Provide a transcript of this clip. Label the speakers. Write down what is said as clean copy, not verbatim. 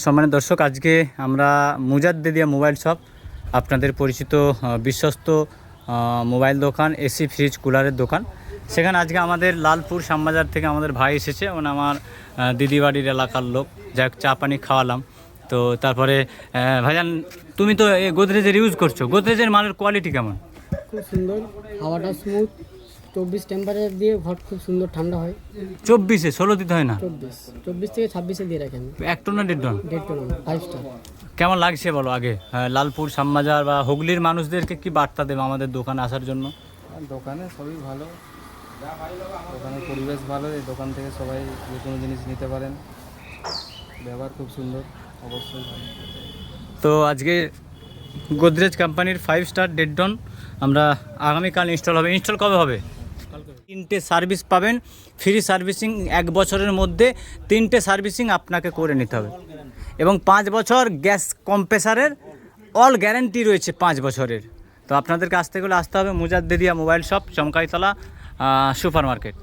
Speaker 1: সম্মানিত দর্শক, আজকে আমরা মুজাদ্দেদিয়া মোবাইল শপ, আপনাদের পরিচিত বিশ্বস্ত মোবাইল দোকান, এসি ফ্রিজ কুলারের দোকান। সেখানে আজকে আমাদের লালপুর শ্যামবাজার থেকে আমাদের ভাই এসেছে, মানে আমার দিদি বাড়ির এলাকার লোক। যাক, চা পানি খাওয়ালাম। তো তারপরে ভাইজান, তুমি তো এই গোদরেজের ইউজ করছো, গোদরেজের মালের কোয়ালিটি কেমন?
Speaker 2: খুব সুন্দর, হাওয়াটা স্মুথ, 24 টেম্পারেচার দিয়ে ঘর খুব সুন্দর ঠান্ডা হয়।
Speaker 1: 24-এ 16 দিতে হয় না?
Speaker 2: 24 থেকে 26-এ দিয়ে রাখেন।
Speaker 1: 1 টন না 1.5 টন?
Speaker 2: 1.5 ton, 5 star.
Speaker 1: কেমন লাগছে বলো আগে? লালপুর শ্যামবাজার বা হুগলির মানুষদেরকে কি বার্তা দেবে আমাদের দোকানে আসার জন্য?
Speaker 3: দোকানে সবই ভালো, দোকানের পরিবেশ ভালো, এই দোকান থেকে সবাই যে কোনো জিনিস নিতে পারেন, ব্যবহার খুব সুন্দর, অবশ্যই ভালো।
Speaker 1: তো আজকে গোদরেজ কোম্পানির 5 স্টার 1.5 টন আমরা আগামীকাল ইনস্টল হবে। ইনস্টল কবে হবে? 3টে সার্ভিস পাবেন, ফ্রি সার্ভিসিং। 1 বছরের মধ্যে 3টে সার্ভিসিং আপনাকে করে নিতে হবে, এবং 5 বছর গ্যাস কম্প্রেসারের অল গ্যারান্টি রয়েছে 5 বছরের। তো আপনাদেরকে আসতে গেলে আসতে হবে Mujaddedia mobile shop, Chamkaitala super market.